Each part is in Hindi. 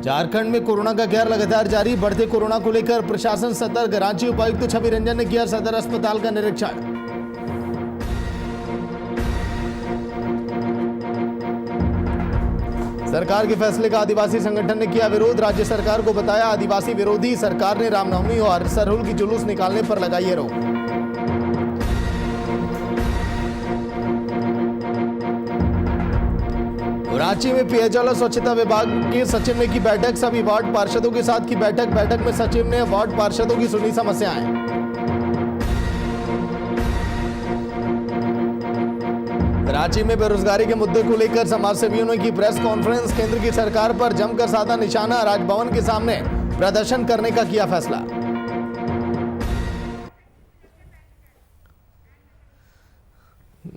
झारखंड में कोरोना का कहर लगातार जारी। बढ़ते कोरोना को लेकर प्रशासन सतर्क। रांची उपायुक्त छवि रंजन ने किया सदर अस्पताल का निरीक्षण। सरकार के फैसले का आदिवासी संगठन ने किया विरोध। राज्य सरकार को बताया आदिवासी विरोधी। सरकार ने रामनवमी और सरहुल की जुलूस निकालने पर लगाई है रोक। रांची में पेयजल और स्वच्छता विभाग के सचिव ने की बैठक। सभी वार्ड पार्षदों के साथ की बैठक में सचिव ने वार्ड पार्षदों की सुनी समस्याएं। रांची में बेरोजगारी के मुद्दे को लेकर समाजसेवियों ने की प्रेस कॉन्फ्रेंस। केंद्र की सरकार पर जमकर साधा निशाना। राजभवन के सामने प्रदर्शन करने का किया फैसला।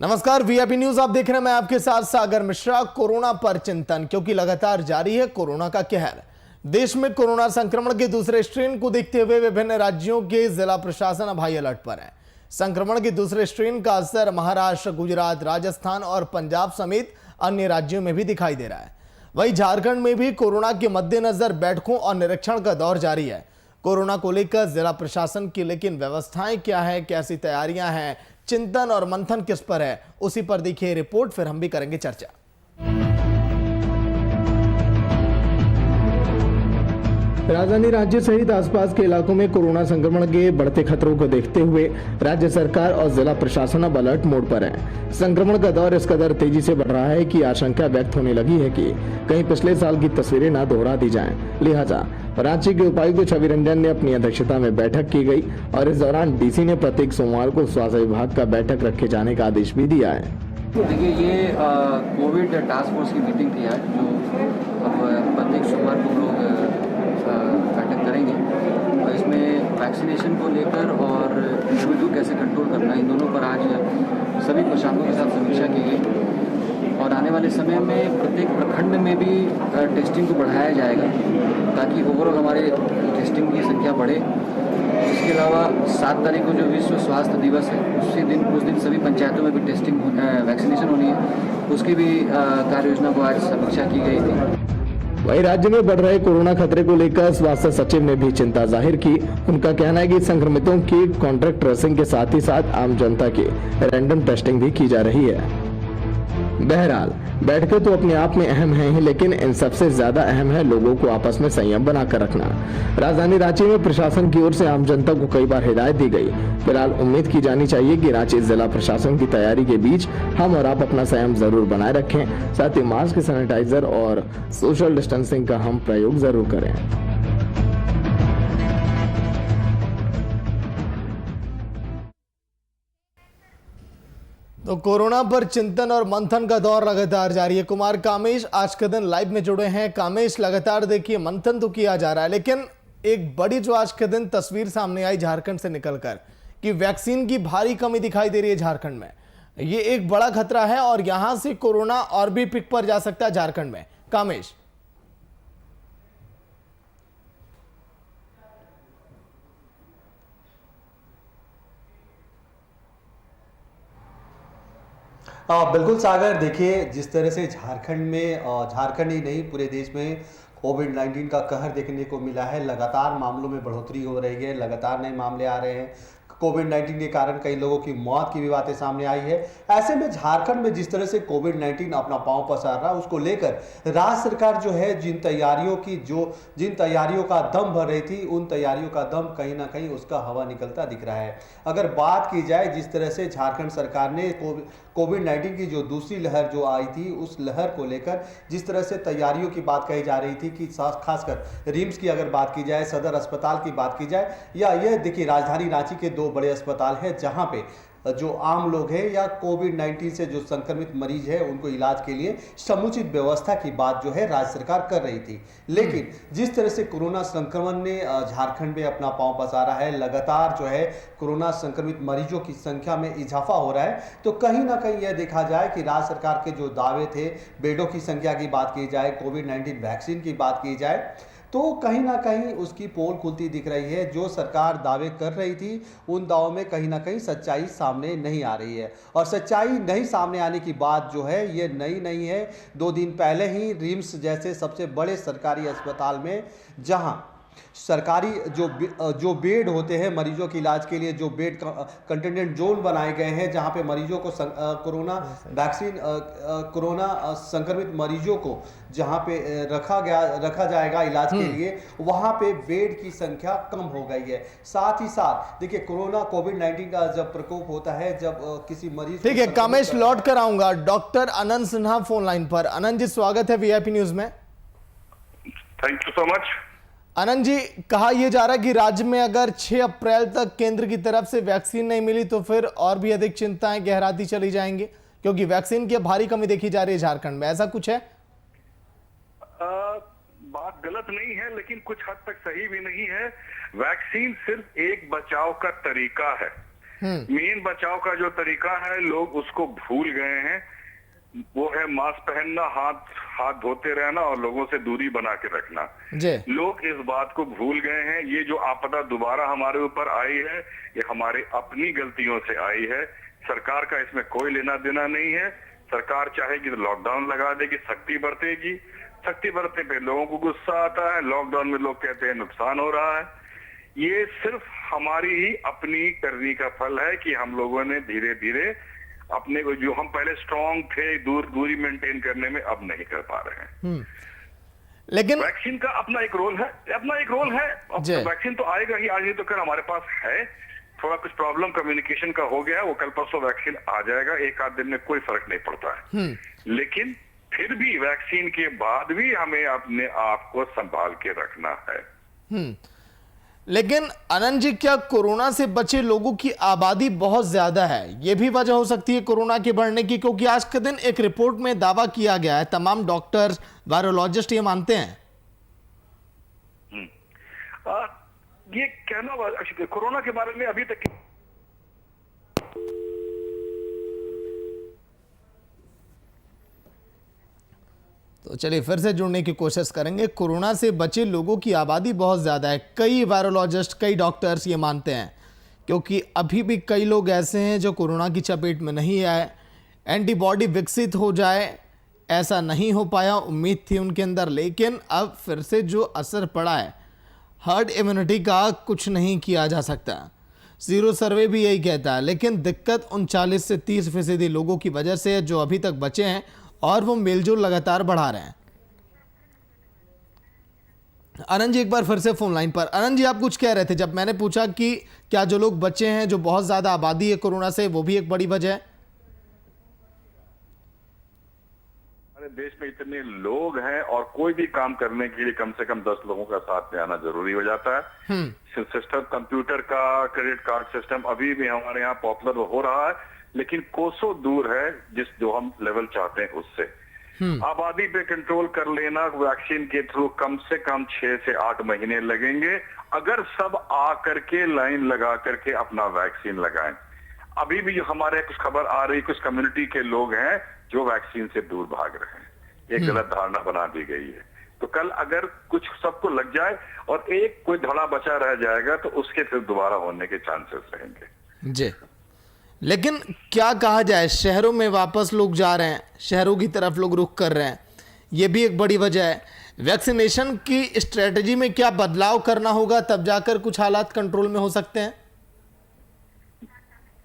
नमस्कार, वीआईपी न्यूज आप देख रहे हैं। मैं आपके साथ सागर मिश्रा। कोरोना पर चिंतन, क्योंकि लगातार जारी है कोरोना का कहर। देश में कोरोना संक्रमण के दूसरे स्ट्रेन को देखते हुए विभिन्न राज्यों के जिला प्रशासन अब हाई अलर्ट पर है। संक्रमण के दूसरे स्ट्रेन का असर महाराष्ट्र, गुजरात, राजस्थान और पंजाब समेत अन्य राज्यों में भी दिखाई दे रहा है। वहीं झारखंड में भी कोरोना के मद्देनजर बैठकों और निरीक्षण का दौर जारी है। कोरोना को लेकर जिला प्रशासन की लेकिन व्यवस्थाएं क्या है, कैसी तैयारियां हैं, चिंतन और मंथन किस पर है, उसी पर देखिए रिपोर्ट, फिर हम भी करेंगे चर्चा। राजधानी रांची सहित आसपास के इलाकों में कोरोना संक्रमण के बढ़ते खतरों को देखते हुए राज्य सरकार और जिला प्रशासन अब अलर्ट मोड पर है। संक्रमण का दौर इस कदर तेजी से बढ़ रहा है कि आशंका व्यक्त होने लगी है कि कहीं पिछले साल की तस्वीरें न दोहरा दी जाएं। लिहाजा रांची के उपायुक्त छवि रंजन ने अपनी अध्यक्षता में बैठक की गई और इस दौरान डीसी ने प्रत्येक सोमवार को स्वास्थ्य विभाग का बैठक रखे जाने का आदेश भी दिया है। देखिए, ये कोविड टास्क फोर्स की मीटिंग थी आज, जो अब प्रत्येक सोमवार को लोग बैठक करेंगे। और इसमें वैक्सीनेशन को लेकर और कोविड को कैसे कंट्रोल करना, इन दोनों पर आज सभी प्रशासनों के साथ समीक्षा की गई। और आने वाले समय में प्रत्येक प्रखंड में भी टेस्टिंग को बढ़ाया जाएगा, ताकि ओवरऑल हमारे टेस्टिंग की संख्या बढ़े। इसके अलावा 7 तारीख को जो विश्व स्वास्थ्य दिवस है, उस दिन सभी पंचायतों में भी टेस्टिंग वैक्सीनेशन होनी है, उसकी भी कार्य योजना को आज समीक्षा की गई थी। वहीं राज्य में बढ़ रहे कोरोना खतरे को लेकर स्वास्थ्य सचिव ने भी चिंता जाहिर की। उनका कहना है कि संक्रमितों की कॉन्ट्रैक्ट ट्रेसिंग के साथ ही साथ आम जनता की रैंडम टेस्टिंग भी की जा रही है। बहरहाल बैठकें तो अपने आप में अहम हैं ही, लेकिन इन सबसे ज्यादा अहम है लोगों को आपस में संयम बनाकर रखना। राजधानी रांची में प्रशासन की ओर से आम जनता को कई बार हिदायत दी गई। फिलहाल उम्मीद की जानी चाहिए कि रांची जिला प्रशासन की तैयारी के बीच हम और आप अपना संयम जरूर बनाए रखें। साथ ही मास्क, सैनिटाइजर और सोशल डिस्टेंसिंग का हम प्रयोग जरूर करें। तो कोरोना पर चिंतन और मंथन का दौर लगातार जारी है। कुमार कामेश आज के दिन लाइव में जुड़े हैं। कामेश, लगातार देखिए मंथन तो किया जा रहा है, लेकिन एक बड़ी जो आज के दिन तस्वीर सामने आई झारखंड से निकलकर कि वैक्सीन की भारी कमी दिखाई दे रही है झारखंड में। ये एक बड़ा खतरा है और यहां से कोरोना और भी पिक पर जा सकता है झारखंड में। कामेश, बिल्कुल सागर, देखिए जिस तरह से झारखंड में, झारखंड ही नहीं पूरे देश में कोविड-19 का कहर देखने को मिला है। लगातार मामलों में बढ़ोतरी हो रही है, लगातार नए मामले आ रहे हैं। कोविड-19 के कारण कई लोगों की मौत की भी बातें सामने आई है। ऐसे में झारखंड में जिस तरह से कोविड-19 अपना पांव पसार रहा है, उसको लेकर राज्य सरकार जो है जिन तैयारियों का दम भर रही थी, उन तैयारियों का दम कहीं ना कहीं उसका हवा निकलता दिख रहा है। अगर बात की जाए जिस तरह से झारखंड सरकार ने कोविड-19 की जो दूसरी लहर जो आई थी, उस लहर को लेकर जिस तरह से तैयारियों की बात कही जा रही थी कि खासकर रिम्स की अगर बात की जाए, सदर अस्पताल की बात की जाए, या यह देखिए राजधानी रांची के 2 बड़े अस्पताल हैं जहां पे जो आम लोग हैं या कोविड-19 से जो संक्रमित मरीज है उनको इलाज के लिए समुचित व्यवस्था की बात जो है राज्य सरकार कर रही थी। लेकिन जिस तरह से कोरोना संक्रमण ने झारखंड में अपना पांव पसारा है, लगातार जो है कोरोना संक्रमित मरीजों की संख्या में इजाफा हो रहा है, तो कहीं ना कहीं यह देखा जाए कि राज्य सरकार के जो दावे थे, बेडों की संख्या की बात की जाए, कोविड-19 वैक्सीन की बात की जाए, तो कहीं ना कहीं उसकी पोल खुलती दिख रही है। जो सरकार दावे कर रही थी उन दावों में कहीं ना कहीं सच्चाई सामने नहीं आ रही है, और सच्चाई नहीं सामने आने की बात जो है ये नई नहीं है। 2 दिन पहले ही रिम्स जैसे सबसे बड़े सरकारी अस्पताल में, जहां सरकारी जो बेड होते हैं मरीजों के इलाज के लिए, जो बेड कंटेनमेंट जोन बनाए गए हैं जहां पे मरीजों को कोरोना वैक्सीन कोरोना संक्रमित मरीजों को जहां पे रखा जाएगा इलाज के लिए, वहां पे बेड की संख्या कम हो गई है। साथ ही साथ देखिए कोविड-19 का जब प्रकोप होता है, जब किसी मरीज, ठीक है कामेश, लौट कर आऊंगा। Doctor Anant Sinha phone line पर। अनंत जी स्वागत है वीआईपी न्यूज में। Thank you so much. Anand ji, कहा यह जा रहा है कि राज्य में अगर 6 अप्रैल तक केंद्र की तरफ से वैक्सीन नहीं मिली तो फिर और भी अधिक चिंताएं गहराती चली जाएंगी, क्योंकि वैक्सीन की भारी कमी देखी जा रही है झारखंड में। ऐसा कुछ है? बात गलत नहीं है, लेकिन कुछ हद तक सही भी नहीं है। वैक्सीन सिर्फ एक बचाव का तरीका है। मेन बचाव का जो तरीका है लोग उसको भूल गए हैं। वो है मास्क पहनना, हाथ धोते रहना और लोगों से दूरी बना के रखना। लोग इस बात को भूल गए हैं। ये जो आपदा दोबारा हमारे ऊपर आई है, ये हमारे अपनी गलतियों से आई है। सरकार का इसमें कोई लेना देना नहीं है। सरकार चाहेगी तो लॉकडाउन लगा देगी, सख्ती बरतेगी। सख्ती बरतने पे लोगों को गुस्सा आता है, लॉकडाउन में लोग कहते हैं नुकसान हो रहा है। ये सिर्फ हमारी ही अपनी करनी का फल है कि हम लोगों ने धीरे धीरे अपने को, जो हम पहले स्ट्रांग थे दूरी मेंटेन करने में, अब नहीं कर पा रहे हैं। लेकिन वैक्सीन का अपना एक रोल है। वैक्सीन तो आएगा ही, आज नहीं तो कल हमारे पास है। थोड़ा कुछ प्रॉब्लम कम्युनिकेशन का हो गया, वो कल परसों वैक्सीन आ जाएगा। 1 आध दिन में कोई फर्क नहीं पड़ता है। लेकिन फिर भी वैक्सीन के बाद भी हमें अपने आप को संभाल के रखना है। लेकिन अनंत जी, क्या कोरोना से बचे लोगों की आबादी बहुत ज्यादा है? यह भी वजह हो सकती है कोरोना के बढ़ने की, क्योंकि आज के दिन एक रिपोर्ट में दावा किया गया है, तमाम डॉक्टर वायरोलॉजिस्ट ये मानते हैं। ये कहना कोरोना के बारे में अभी तक तो चलिए फिर से जुड़ने की कोशिश करेंगे। कोरोना से बचे लोगों की आबादी बहुत ज़्यादा है, कई वायरोलॉजिस्ट, कई डॉक्टर्स ये मानते हैं, क्योंकि अभी भी कई लोग ऐसे हैं जो कोरोना की चपेट में नहीं आए। एंटीबॉडी विकसित हो जाए ऐसा नहीं हो पाया, उम्मीद थी उनके अंदर, लेकिन अब फिर से जो असर पड़ा है हर्ड इम्यूनिटी का, कुछ नहीं किया जा सकता। जीरो सर्वे भी यही कहता है। लेकिन दिक्कत 39 से 30% लोगों की वजह से है जो अभी तक बचे हैं, और वो मेलजोल लगातार बढ़ा रहे हैं। आनंद जी एक बार फिर से फोन लाइन पर। आनंद जी, आप कुछ कह रहे थे जब मैंने पूछा कि क्या जो लोग बचे हैं, जो बहुत ज्यादा आबादी है कोरोना से, वो भी एक बड़ी वजह है? हमारे देश में इतने लोग हैं और कोई भी काम करने के लिए कम से कम 10 लोगों का साथ में आना जरूरी हो जाता है। सिस्टम, कंप्यूटर का क्रेडिट कार्ड सिस्टम अभी भी हमारे यहाँ पॉपुलर हो रहा है, लेकिन कोसों दूर है जो हम लेवल चाहते हैं उससे। आबादी पे कंट्रोल कर लेना वैक्सीन के थ्रू कम से कम 6 से 8 महीने लगेंगे, अगर सब आ करके लाइन लगा करके अपना वैक्सीन लगाएं। अभी भी हमारे कुछ खबर आ रही, कुछ कम्युनिटी के लोग हैं जो वैक्सीन से दूर भाग रहे हैं। एक गलत धारणा बना दी गई है। तो कल अगर कुछ सबको लग जाए और एक कोई धड़ा बचा रह जाएगा तो उसके फिर दोबारा होने के चांसेस रहेंगे। जी, लेकिन क्या कहा जाए, शहरों में वापस लोग जा रहे हैं, शहरों की तरफ लोग रुख कर रहे हैं, ये भी एक बड़ी वजह है। वैक्सीनेशन की स्ट्रेटजी में क्या बदलाव करना होगा, तब जाकर कुछ हालात कंट्रोल में हो सकते हैं?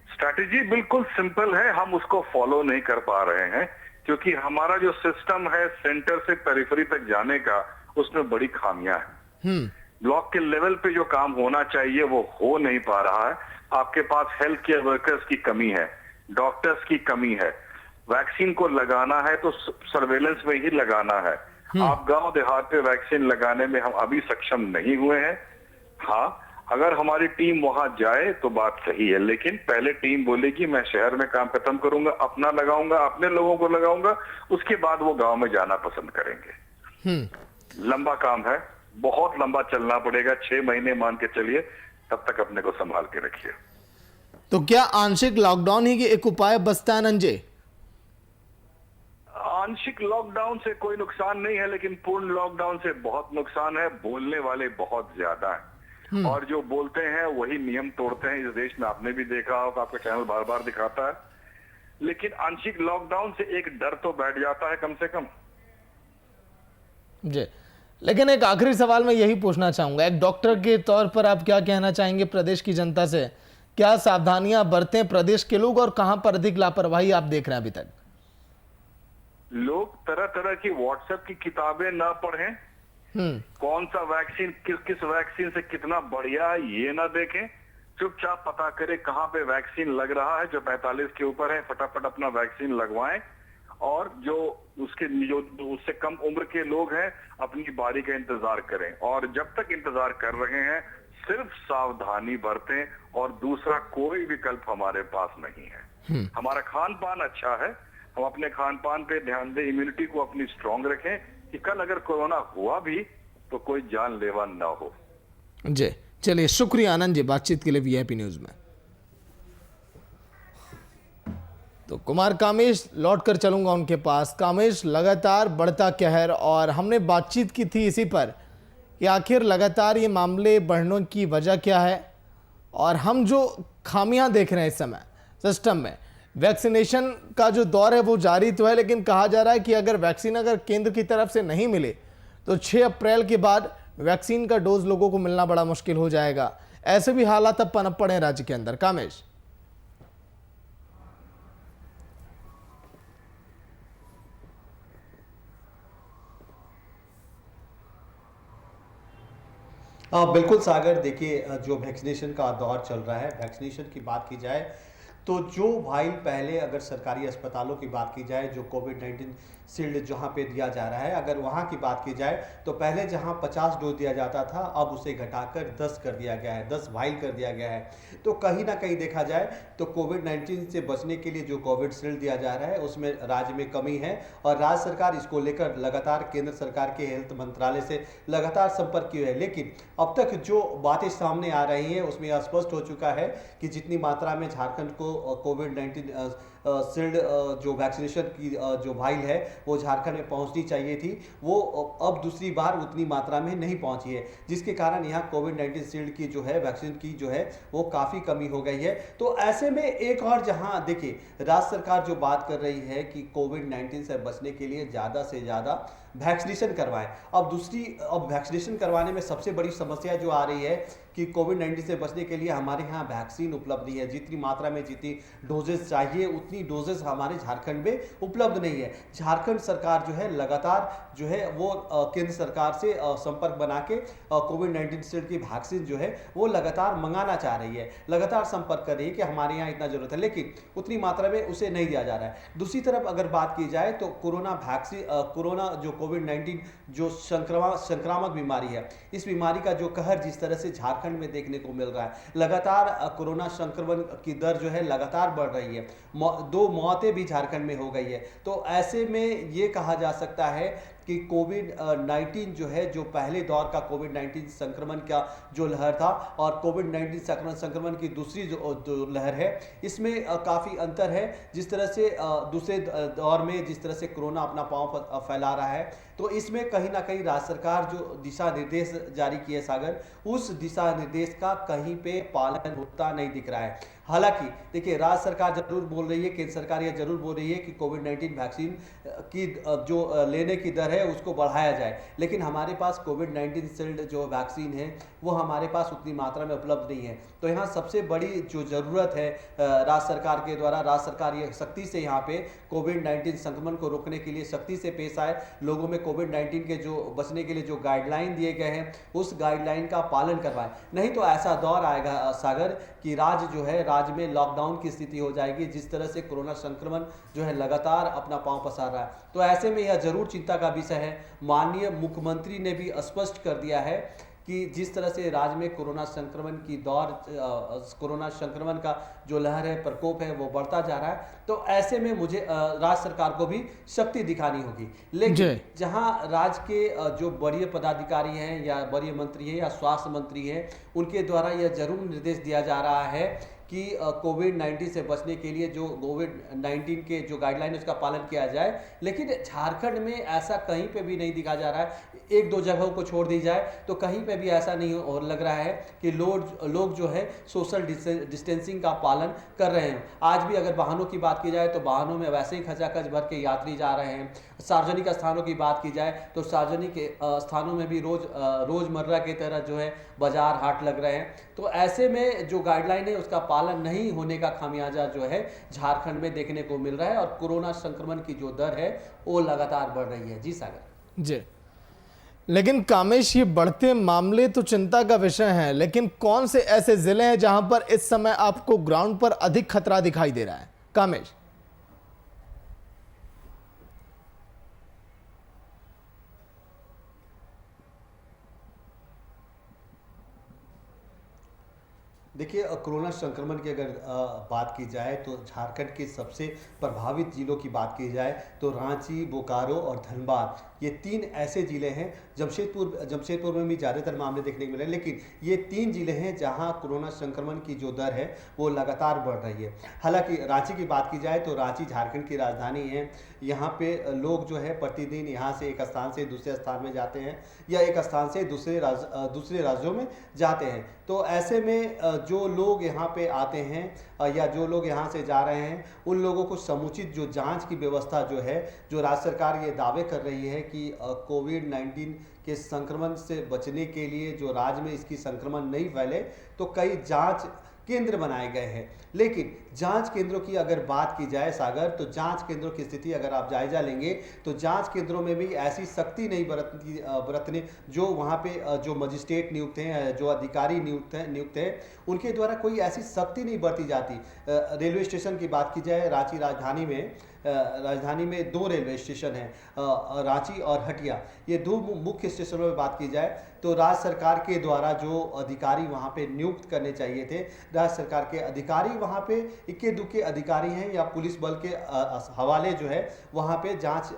स्ट्रैटेजी बिल्कुल सिंपल है, हम उसको फॉलो नहीं कर पा रहे हैं क्योंकि हमारा जो सिस्टम है सेंटर से पेरिफेरी तक जाने का, उसमें बड़ी खामियां हैं। ब्लॉक के लेवल पे जो काम होना चाहिए वो हो नहीं पा रहा है। आपके पास हेल्थ केयर वर्कर्स की कमी है, डॉक्टर्स की कमी है। वैक्सीन को लगाना है तो सर्वेलेंस में ही लगाना है। आप गांव देहात पे वैक्सीन लगाने में हम अभी सक्षम नहीं हुए हैं। हाँ, अगर हमारी टीम वहां जाए तो बात सही है, लेकिन पहले टीम बोलेगी मैं शहर में काम खत्म करूंगा, अपना लगाऊंगा, अपने लोगों को लगाऊंगा, उसके बाद वो गांव में जाना पसंद करेंगे। लंबा काम है, बहुत लंबा चलना पड़ेगा, 6 महीने मान के चलिए, तब तक अपने को संभाल के रखिए। तो क्या आंशिक लॉकडाउन ही एक उपाय बचता है नंजे? आंशिक लॉकडाउन से कोई नुकसान नहीं है, लेकिन पूर्ण लॉकडाउन से बहुत नुकसान है। बोलने वाले बहुत ज्यादा हैं और जो बोलते हैं वही नियम तोड़ते हैं। इस देश में आपने भी देखा होगा, आपका चैनल बार बार दिखाता है। लेकिन आंशिक लॉकडाउन से एक डर तो बैठ जाता है कम से कम। जी, लेकिन एक आखिरी सवाल मैं यही पूछना चाहूंगा, एक डॉक्टर के तौर पर आप क्या कहना चाहेंगे प्रदेश की जनता से? क्या सावधानियां बरतें प्रदेश के लोग और कहां पर अधिक लापरवाही आप देख रहे हैं अभी तक? लोग तरह तरह की व्हाट्सएप की किताबें ना पढ़ें, कौन सा वैक्सीन किस वैक्सीन से कितना बढ़िया है ये ना देखें, चुपचाप पता करें कहां पे वैक्सीन लग रहा है। जो 45 के ऊपर है फटाफट अपना वैक्सीन लगवाएं, और जो उससे कम उम्र के लोग हैं अपनी बारी का इंतजार करें। और जब तक इंतजार कर रहे हैं सिर्फ सावधानी बरतें, और दूसरा कोई विकल्प हमारे पास नहीं है। हमारा खान पान अच्छा है, हम अपने खान पान पे ध्यान दें, इम्यूनिटी को अपनी स्ट्रांग रखें कि कल अगर कोरोना हुआ भी तो कोई जानलेवा ना हो। जी चलिए, शुक्रिया आनंद जी बातचीत के लिए वीआईपी न्यूज में। तो कुमार कामेश लौट कर चलूंगा उनके पास। कामेश, लगातार बढ़ता कहर, और हमने बातचीत की थी इसी पर कि आखिर लगातार ये मामले बढ़ने की वजह क्या है, और हम जो खामियां देख रहे हैं इस समय सिस्टम में। वैक्सीनेशन का जो दौर है वो जारी तो है, लेकिन कहा जा रहा है कि अगर वैक्सीन केंद्र की तरफ से नहीं मिले तो 6 अप्रैल के बाद वैक्सीन का डोज लोगों को मिलना बड़ा मुश्किल हो जाएगा। ऐसे भी हालात अब पनप पड़े राज्य के अंदर। कामेश, बिल्कुल सागर, देखिए जो वैक्सीनेशन का दौर चल रहा है, वैक्सीनेशन की बात की जाए तो जो भाई पहले अगर सरकारी अस्पतालों की बात की जाए, जो कोविड-19 शील्ड जहां पे दिया जा रहा है, अगर वहां की बात की जाए तो पहले जहां 50 डोज दिया जाता था अब उसे घटाकर 10 कर दिया गया है, 10 वाइल कर दिया गया है। तो कहीं ना कहीं देखा जाए तो कोविड-19 से बचने के लिए जो कोविड शील्ड दिया जा रहा है उसमें राज्य में कमी है, और राज्य सरकार इसको लेकर लगातार केंद्र सरकार के हेल्थ मंत्रालय से लगातार संपर्क किए है। लेकिन अब तक जो बातें सामने आ रही हैं उसमें यह स्पष्ट हो चुका है कि जितनी मात्रा में झारखंड को कोविड-19 शील्ड जो वैक्सीनेशन की जो वाइल है वो झारखंड में पहुंचनी चाहिए थी, वो अब दूसरी बार उतनी मात्रा में नहीं पहुंची है, जिसके कारण यहाँ कोविड-19 शील्ड की जो है वैक्सीन की जो है वो काफ़ी कमी हो गई है। तो ऐसे में एक और जहाँ देखिए राज्य सरकार जो बात कर रही है कि कोविड-19 से बचने के लिए ज़्यादा से ज़्यादा वैक्सीनेशन करवाएं। अब वैक्सीनेशन करवाने में सबसे बड़ी समस्या जो आ रही है कि कोविड-19 से बचने के लिए हमारे यहाँ वैक्सीन उपलब्ध नहीं है। जितनी मात्रा में जितनी डोजेस चाहिए उतनी डोजेस हमारे झारखंड में उपलब्ध नहीं है। झारखंड सरकार जो है लगातार जो है वो केंद्र सरकार से संपर्क बना के कोविड-19 शील्ड की वैक्सीन जो है वो लगातार मंगाना चाह रही है, लगातार संपर्क कर रही है कि हमारे यहाँ इतना जरूरत है, लेकिन उतनी मात्रा में उसे नहीं दिया जा रहा है। दूसरी तरफ अगर बात की जाए तो कोरोना जो कोविड-19 जो संक्रामक बीमारी है, इस बीमारी का जो कहर जिस तरह से झारखंड में देखने को मिल रहा है, लगातार कोरोना संक्रमण की दर जो है लगातार बढ़ रही है, 2 मौतें भी झारखंड में हो गई है। तो ऐसे में ये कहा जा सकता है कि कोविड-19 जो है, जो पहले दौर का कोविड-19 संक्रमण का जो लहर था और कोविड-19 संक्रमण की दूसरी जो लहर है, इसमें काफ़ी अंतर है। जिस तरह से दूसरे दौर में जिस तरह से कोरोना अपना पांव फैला रहा है, तो इसमें कहीं ना कहीं राज्य सरकार जो दिशा निर्देश जारी किए सागर, उस दिशा निर्देश का कहीं पे पालन होता नहीं दिख रहा है। हालांकि देखिए राज्य सरकार जरूर बोल रही है, केंद्र सरकार यह जरूर बोल रही है कि कोविड-19 वैक्सीन की जो लेने की दर है उसको बढ़ाया जाए, लेकिन हमारे पास कोविड-19 शील्ड जो वैक्सीन है वो हमारे पास उतनी मात्रा में उपलब्ध नहीं है। तो यहाँ सबसे बड़ी जो ज़रूरत है राज्य सरकार के द्वारा, राज्य सरकार ये सख्ती से यहाँ पे कोविड-19 संक्रमण को रोकने के लिए सख्ती से पेश आए, लोगों में कोविड-19 के जो बचने के लिए जो गाइडलाइन दिए गए हैं उस गाइडलाइन का पालन करवाएं। नहीं तो ऐसा दौर आएगा सागर कि राज्य जो है, राज्य में लॉकडाउन की स्थिति हो जाएगी, जिस तरह से कोरोना संक्रमण जो है लगातार अपना पांव पसार रहा है। तो ऐसे में यह जरूर चिंता का विषय है। माननीय मुख्यमंत्री ने भी स्पष्ट कर दिया है कि जिस तरह से राज्य में कोरोना संक्रमण की कोरोना संक्रमण का जो लहर है, प्रकोप है, वो बढ़ता जा रहा है। तो ऐसे में मुझे राज्य सरकार को भी शक्ति दिखानी होगी। लेकिन जहां राज्य के जो वरीय पदाधिकारी हैं या वरीय मंत्री हैं या स्वास्थ्य मंत्री हैं, उनके द्वारा यह जरूर निर्देश दिया जा रहा है कि कोविड 19 से बचने के लिए जो कोविड 19 के जो गाइडलाइन उसका पालन किया जाए, लेकिन झारखंड में ऐसा कहीं पे भी नहीं दिखा जा रहा है। एक दो जगहों को छोड़ दी जाए तो कहीं पे भी ऐसा नहीं और लग रहा है कि लोग जो है सोशल डिस्टेंसिंग का पालन कर रहे हैं। आज भी अगर वाहनों की बात की जाए तो वाहनों में वैसे ही खचाखच भर के यात्री जा रहे हैं। सार्वजनिक स्थानों की बात की जाए तो सार्वजनिक स्थानों में भी रोजमर्रा की तरह जो है बाजार हाट लग रहे हैं। तो ऐसे में जो गाइडलाइन है उसका पालन नहीं होने का खामियाजा जो है झारखंड में देखने को मिल रहा है और कोरोना संक्रमण की जो दर है वो लगातार बढ़ रही है। जी सागर जी, लेकिन कामेश, ये बढ़ते मामले तो चिंता का विषय है, लेकिन कौन से ऐसे जिले हैं जहां पर इस समय आपको ग्राउंड पर अधिक खतरा दिखाई दे रहा है? कामेश, देखिए, कोरोना संक्रमण की अगर बात की जाए तो झारखंड के सबसे प्रभावित जिलों की बात की जाए तो रांची, बोकारो और धनबाद, ये 3 ऐसे ज़िले हैं। जमशेदपुर में भी ज़्यादातर मामले देखने को मिले, लेकिन ये 3 ज़िले हैं जहां कोरोना संक्रमण की जो दर है वो लगातार बढ़ रही है। हालांकि रांची की बात की जाए तो रांची झारखंड की राजधानी है। यहाँ पे लोग जो है प्रतिदिन यहाँ से एक स्थान से दूसरे स्थान में जाते हैं या एक स्थान से दूसरे राज्यों में जाते हैं। तो ऐसे में जो लोग यहाँ पे आते हैं या जो लोग यहाँ से जा रहे हैं, उन लोगों को समुचित जो जांच की व्यवस्था जो है, जो राज्य सरकार ये दावे कर रही है कि कोविड 19 के संक्रमण से बचने के लिए जो राज्य में इसकी संक्रमण नहीं फैले, तो कई जांच केंद्र बनाए गए हैं। लेकिन जांच केंद्रों की अगर बात की जाए सागर, तो जांच केंद्रों की स्थिति अगर आप जायजा लेंगे तो जांच केंद्रों में भी ऐसी सख्ती नहीं बरतने जो वहाँ पे जो मजिस्ट्रेट नियुक्त हैं, जो अधिकारी नियुक्त हैं, उनके द्वारा कोई ऐसी सख्ती नहीं बरती जाती। रेलवे स्टेशन की बात की जाए, रांची राजधानी में 2 रेलवे स्टेशन हैं, रांची और हटिया, ये 2 मुख्य स्टेशनों में बात की जाए तो राज्य सरकार के द्वारा जो अधिकारी वहाँ पे नियुक्त करने चाहिए थे, राज्य सरकार के अधिकारी वहाँ पे इक्के दुक्के अधिकारी हैं या पुलिस बल के हवाले जो है वहाँ पे जांच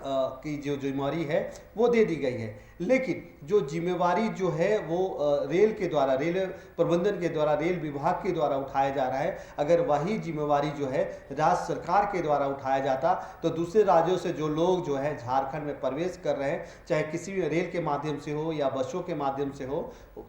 की जो जिम्मेवारी है वो दे दी गई है। लेकिन जो जिम्मेवारी जो है वो रेल प्रबंधन के द्वारा, रेल विभाग के द्वारा उठाया जा रहा है। अगर वही जिम्मेवारी जो है राज्य सरकार के द्वारा उठाया जाता तो दूसरे राज्यों से जो लोग जो है झारखंड में प्रवेश कर रहे हैं, चाहे किसी भी रेल के माध्यम से हो या बसों के माध्यम से हो,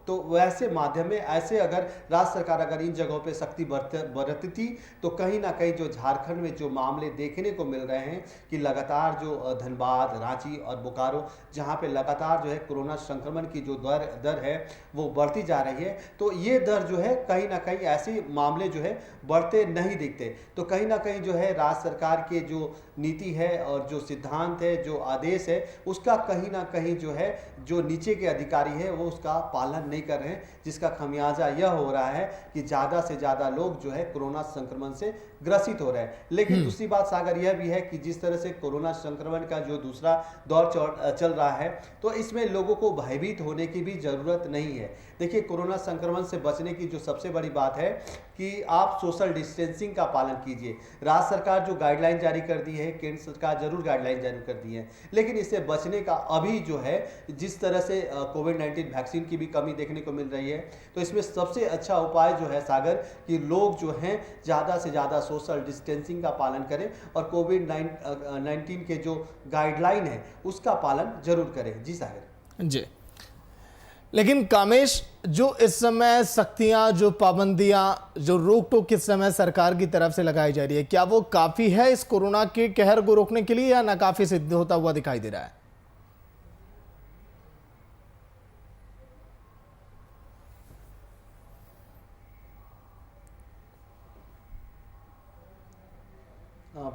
तो वैसे माध्यम में ऐसे अगर राज्य सरकार अगर इन जगहों पे सख्ती बरतती तो कहीं ना कहीं जो झारखंड में जो मामले देखने को मिल रहे हैं कि लगातार जो धनबाद, रांची और बोकारो, जहाँ पे लगातार जो है कोरोना संक्रमण की जो दर है वो बढ़ती जा रही है, तो ये दर जो है कहीं ना कहीं ऐसे मामले जो है बढ़ते नहीं दिखते। तो कहीं ना कहीं जो है राज्य सरकार के जो नीति है और जो सिद्धांत है, जो आदेश है, उसका कहीं ना कहीं जो है जो नीचे के अधिकारी है वो उसका पालन नहीं कर रहे हैं, जिसका खमियाजा यह हो रहा है कि ज़्यादा से ज़्यादा लोग जो है कोरोना संक्रमण से ग्रसित हो रहे हैं। लेकिन दूसरी बात सागर यह भी है कि जिस तरह से कोरोना संक्रमण का जो दूसरा दौर चल रहा है, तो इसमें लोगों को भयभीत होने की भी ज़रूरत नहीं है। देखिए, कोरोना संक्रमण से बचने की जो सबसे बड़ी बात है कि आप सोशल डिस्टेंसिंग का पालन कीजिए। राज्य सरकार जो गाइडलाइन जारी कर दी है, केंद्र सरकार जरूर गाइडलाइन जारी कर दी है, लेकिन इससे बचने का अभी जो है जिस तरह से कोविड 19 वैक्सीन की भी कमी देखने को मिल रही है, तो इसमें सबसे अच्छा उपाय जो है सागर कि लोग जो हैं ज़्यादा से ज़्यादा सोशल डिस्टेंसिंग का पालन करें और कोविड 19 के जो गाइडलाइन है उसका पालन जरूर करें। जी सागर जी, लेकिन कामेश, जो इस समय सख्तियां, जो पाबंदियां, जो रोक टोक इस समय सरकार की तरफ से लगाई जा रही है, क्या वो काफी है इस कोरोना के कहर को रोकने के लिए या नाकाफी सिद्ध होता हुआ दिखाई दे रहा है?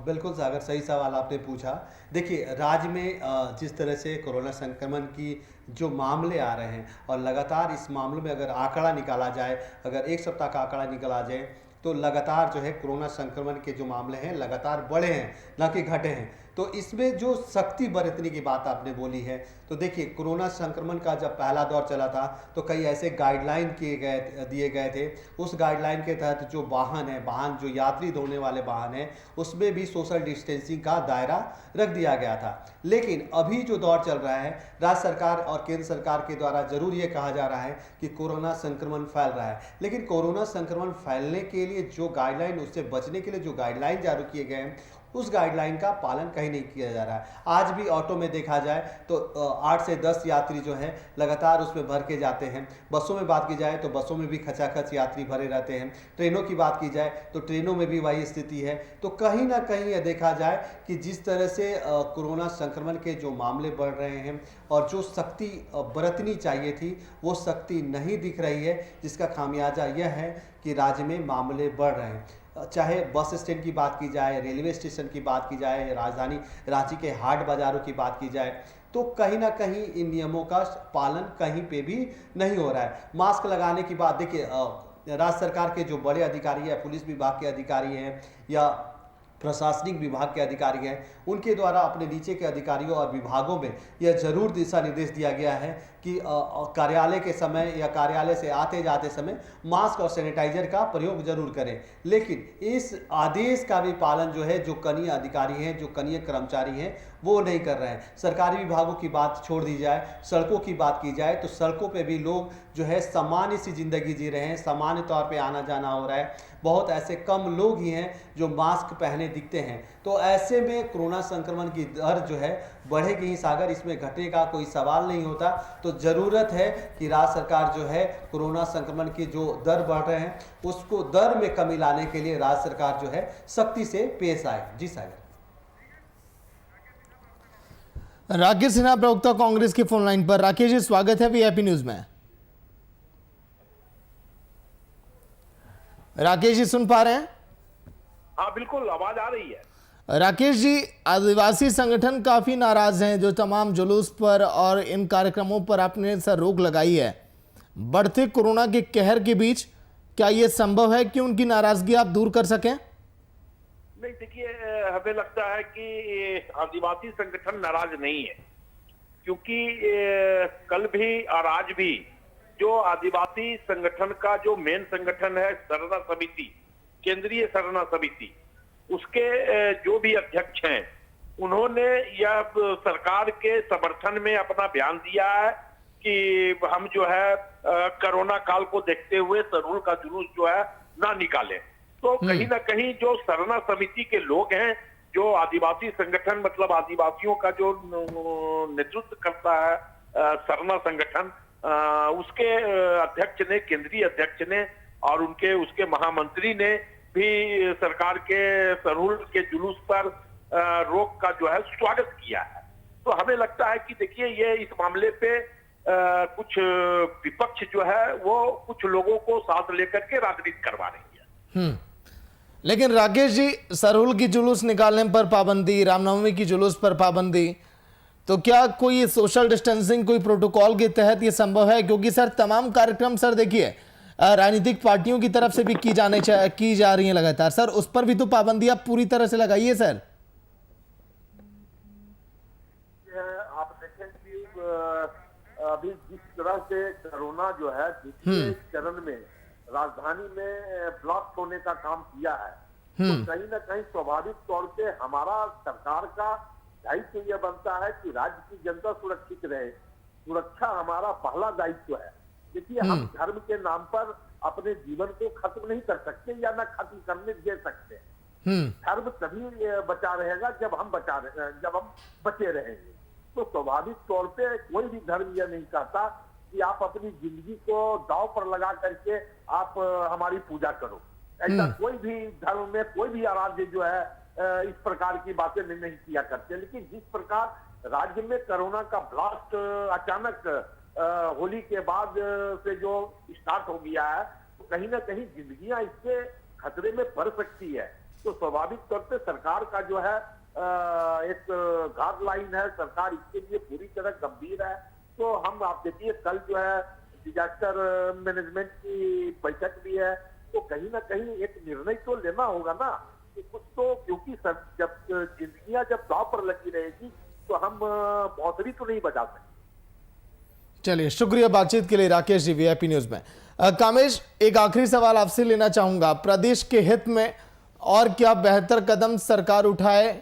बिल्कुल सागर, सही सवाल आपने पूछा। देखिए, राज्य में जिस तरह से कोरोना संक्रमण की जो मामले आ रहे हैं और लगातार इस मामलों में अगर आंकड़ा निकाला जाए, अगर 1 सप्ताह का आंकड़ा निकाला जाए तो लगातार जो है कोरोना संक्रमण के जो मामले हैं लगातार बढ़े हैं, ना कि घटे हैं। तो इसमें जो सख्ती बरतने की बात आपने बोली है, तो देखिए कोरोना संक्रमण का जब पहला दौर चला था तो कई ऐसे गाइडलाइन दिए गए थे। उस गाइडलाइन के तहत जो वाहन जो यात्री ढोने वाले वाहन हैं उसमें भी सोशल डिस्टेंसिंग का दायरा रख दिया गया था। लेकिन अभी जो दौर चल रहा है, राज्य सरकार और केंद्र सरकार के द्वारा जरूर ये कहा जा रहा है कि कोरोना संक्रमण फैल रहा है, लेकिन कोरोना संक्रमण फैलने के लिए जो गाइडलाइन, उससे बचने के लिए जो गाइडलाइन जारी किए गए हैं उस गाइडलाइन का पालन कहीं नहीं किया जा रहा है। आज भी ऑटो में देखा जाए तो 8 से 10 यात्री जो है लगातार उसमें भर के जाते हैं। बसों में बात की जाए तो बसों में भी खचाखच यात्री भरे रहते हैं। ट्रेनों की बात की जाए तो ट्रेनों में भी वही स्थिति है। तो कहीं ना कहीं यह देखा जाए कि जिस तरह से कोरोना संक्रमण के जो मामले बढ़ रहे हैं और जो सख्ती बरतनी चाहिए थी वो सख्ती नहीं दिख रही है, जिसका खामियाजा यह है कि राज्य में मामले बढ़ रहे हैं। चाहे बस स्टैंड की बात की जाए, रेलवे स्टेशन की बात की जाए, राजधानी रांची के हाट बाजारों की बात की जाए, तो कहीं ना कहीं इन नियमों का पालन कहीं पे भी नहीं हो रहा है। मास्क लगाने की बात देखिए, राज्य सरकार के जो बड़े अधिकारी हैं, पुलिस विभाग के अधिकारी हैं या प्रशासनिक विभाग के अधिकारी हैं, उनके द्वारा अपने नीचे के अधिकारियों और विभागों में यह जरूर दिशा निर्देश दिया गया है कि कार्यालय के समय या कार्यालय से आते जाते समय मास्क और सैनिटाइजर का प्रयोग जरूर करें। लेकिन इस आदेश का भी पालन जो है, जो कनीय अधिकारी हैं, जो कनीय कर्मचारी हैं, वो नहीं कर रहे हैं। सरकारी विभागों की बात छोड़ दी जाए, सड़कों की बात की जाए तो सड़कों पे भी लोग जो है सामान्य सी जिंदगी जी रहे हैं, सामान्य तौर पे आना जाना हो रहा है। बहुत ऐसे कम लोग ही हैं जो मास्क पहने दिखते हैं। तो ऐसे में कोरोना संक्रमण की दर जो है बढ़ेगी ही सागर, इसमें घटने का कोई सवाल नहीं होता। तो ज़रूरत है कि राज्य सरकार जो है कोरोना संक्रमण की जो दर बढ़ रहे हैं उसको दर में कमी लाने के लिए राज्य सरकार जो है सख्ती से पेश आए। जी सागर। राकेश सिन्हा प्रवक्ता कांग्रेस की फोन लाइन पर। राकेश जी, स्वागत है वीआईपी न्यूज में। राकेश जी सुन पा रहे हैं? हाँ बिल्कुल, आवाज आ रही है। राकेश जी, आदिवासी संगठन काफी नाराज हैं जो तमाम जुलूस पर और इन कार्यक्रमों पर आपने सर रोक लगाई है। बढ़ते कोरोना के कहर के बीच क्या यह संभव है कि उनकी नाराजगी आप दूर कर सकें? नहीं, देखिए, हमें लगता है कि आदिवासी संगठन नाराज नहीं है, क्योंकि कल भी और आज भी जो आदिवासी संगठन का जो मेन संगठन है सरना समिति, केंद्रीय सरना समिति, उसके जो भी अध्यक्ष हैं उन्होंने यह सरकार के समर्थन में अपना बयान दिया है कि हम जो है कोरोना काल को देखते हुए सरहुल का जुलूस जो है ना निकालें। तो कहीं ना कहीं जो सरना समिति के लोग हैं, जो आदिवासी संगठन मतलब आदिवासियों का जो नेतृत्व करता है सरना संगठन, उसके अध्यक्ष ने, केंद्रीय अध्यक्ष ने और उसके महामंत्री ने भी सरकार के सरहुल के जुलूस पर रोक का जो है स्वागत किया है। तो हमें लगता है कि देखिए, ये इस मामले पे कुछ विपक्ष जो है वो कुछ लोगों को साथ लेकर के राजनीति करवा रही है। लेकिन राकेश जी, सरहुल की जुलूस निकालने पर पाबंदी, रामनवमी की जुलूस पर पाबंदी, तो क्या कोई सोशल डिस्टेंसिंग कोई प्रोटोकॉल के तहत ये संभव है? क्योंकि सर तमाम कार्यक्रम सर देखिए राजनीतिक पार्टियों की तरफ से भी की जा रही हैं लगातार, सर उस पर भी तो पाबंदी आप पूरी तरह से लगाइए सर। आप देखें कि अभी जिस तरह से कोरोना जो है दूसरे चरण में राजधानी में ब्लॉक होने का काम किया है, तो कहीं ना कहीं स्वाभाविक तौर पे हमारा सरकार का दायित्व यह बनता है कि राज्य की जनता सुरक्षित रहे। सुरक्षा हमारा पहला दायित्व है। देखिए, हम धर्म के नाम पर अपने जीवन को खत्म नहीं कर सकते या ना खत्म करने दे सकते। धर्म तभी बचा रहेगा जब हम बचे रहेंगे। तो स्वाभाविक तौर पे कोई भी धर्म यह नहीं कहता कि आप अपनी जिंदगी को दांव पर लगा करके आप हमारी पूजा करो। ऐसा कोई भी धर्म में कोई भी आराध्य जो है इस प्रकार की बातें नहीं किया करते। लेकिन जिस प्रकार राज्य में कोरोना का ब्लास्ट अचानक होली के बाद से जो स्टार्ट हो गया है, तो कहीं ना कहीं जिंदगियां इससे खतरे में पड़ सकती है। तो स्वाभाविक तौर पे सरकार का जो है एक गाइडलाइन है, सरकार इसके लिए पूरी तरह गंभीर है। तो हम, आप देखिए, कल जो है डिजास्टर मैनेजमेंट की बैठक भी है, तो कहीं ना कहीं एक निर्णय तो लेना होगा ना कि कुछ तो, क्योंकि जब जिंदगियां जब दांव पर लगी रहेगी तो हम मौसरी तो नहीं बचा सकते। चलिए, शुक्रिया बातचीत के लिए राकेश जी, वीआईपी न्यूज में। कामेश, एक आखिरी सवाल आपसे लेना चाहूंगा, प्रदेश के हित में और क्या बेहतर कदम सरकार उठाए,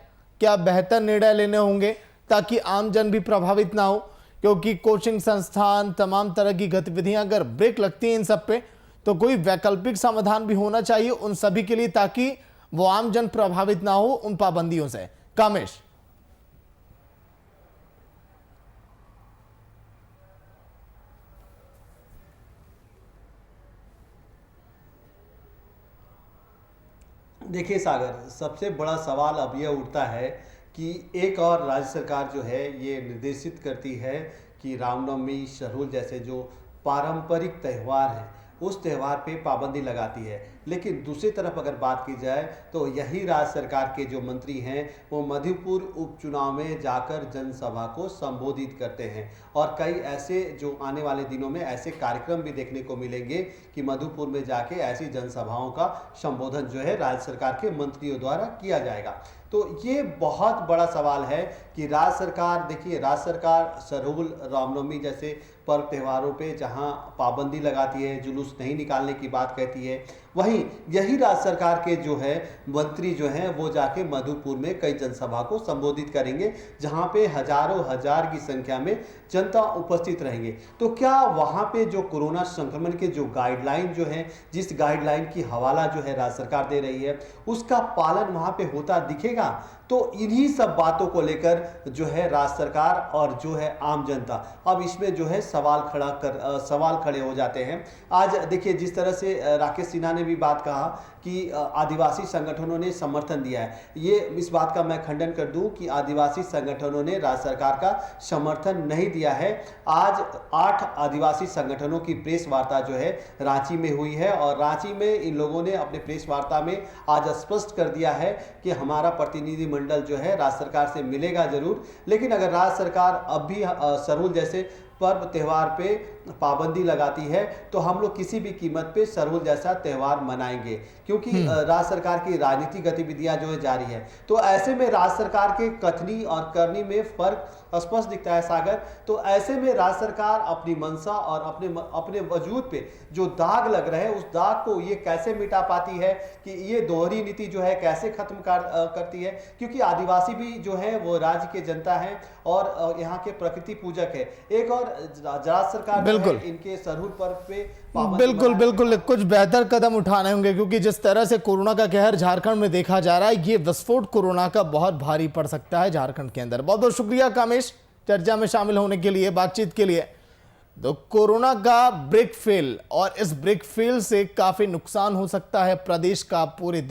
क्या बेहतर निर्णय लेने होंगे ताकि आम जन भी प्रभावित ना हो? क्योंकि कोचिंग संस्थान, तमाम तरह की गतिविधियां अगर ब्रेक लगती हैं इन सब पे, तो कोई वैकल्पिक समाधान भी होना चाहिए उन सभी के लिए ताकि वो आम जन प्रभावित ना हो उन पाबंदियों से। कामेश। देखिए सागर, सबसे बड़ा सवाल अब यह उठता है कि एक और राज्य सरकार जो है ये निर्देशित करती है कि रामनवमी, शहरुल जैसे जो पारंपरिक त्यौहार हैं उस त्यौहार पे पाबंदी लगाती है, लेकिन दूसरी तरफ अगर बात की जाए तो यही राज्य सरकार के जो मंत्री हैं वो मधुपुर उपचुनाव में जाकर जनसभा को संबोधित करते हैं और कई ऐसे जो आने वाले दिनों में ऐसे कार्यक्रम भी देखने को मिलेंगे कि मधुपुर में जाके ऐसी जनसभाओं का संबोधन जो है राज्य सरकार के मंत्रियों द्वारा किया जाएगा। तो ये बहुत बड़ा सवाल है कि राज्य सरकार, देखिए राज्य सरकार शहरुल, रामनवमी जैसे पर्व त्योहारों पे जहां पाबंदी लगाती है, जुलूस नहीं निकालने की बात कहती है, वहीं यही राज्य सरकार के जो है मंत्री जो हैं वो जाके मधुपुर में कई जनसभा को संबोधित करेंगे जहां पे हजारों हजार की संख्या में जनता उपस्थित रहेंगे। तो क्या वहां पे जो कोरोना संक्रमण के जो गाइडलाइन जो है, जिस गाइडलाइन की हवाला जो है राज्य सरकार दे रही है, उसका पालन वहां पे होता दिखेगा? तो इन्हीं सब बातों को लेकर जो है राज्य सरकार और जो है आम जनता अब इसमें जो है सवाल खड़े हो जाते हैं। आज देखिए जिस तरह से राकेश सिन्हा ने भी बात कहा कि आदिवासी संगठनों ने समर्थन दिया है, ये इस बात का मैं खंडन कर दूं कि आदिवासी संगठनों ने राज्य सरकार का समर्थन नहीं दिया है। आज 8 आदिवासी संगठनों की प्रेस वार्ता जो है रांची में हुई है और रांची में इन लोगों ने अपने प्रेस वार्ता में आज स्पष्ट कर दिया है कि हमारा प्रतिनिधि मंडल जो है राज्य सरकार से मिलेगा जरूर, लेकिन अगर राज्य सरकार अब भी शहरुल जैसे पर्व त्यौहार पे पाबंदी लगाती है तो हम लोग किसी भी कीमत पे शहरुल जैसा त्यौहार मनाएंगे, क्योंकि राज्य सरकार की राजनीतिक गतिविधियां जो है जारी है। तो ऐसे में राज्य सरकार के कथनी और करनी में फर्क स्पष्ट दिखता है सागर। तो ऐसे में राज्य सरकार अपनी मंशा और अपने वजूद पे जो दाग लग रहे हैं उस दाग को ये कैसे मिटा पाती है कि ये दोहरी नीति जो है कैसे खत्म करती है, क्योंकि आदिवासी भी जो है वो राज्य के जनता है और यहाँ के प्रकृति पूजक है। एक और राज्य सरकार इनके शहरुल पर्व पे बिल्कुल कुछ बेहतर कदम उठाने होंगे, क्योंकि जिस तरह से कोरोना का कहर झारखंड में देखा जा रहा है, ये विस्फोट कोरोना का बहुत भारी पड़ सकता है झारखंड के अंदर। बहुत बहुत शुक्रिया कामेश चर्चा में शामिल होने के लिए, बातचीत के लिए। तो कोरोना का ब्रेक फेल और इस ब्रेक फेल से काफी नुकसान हो सकता है प्रदेश का, पूरे देश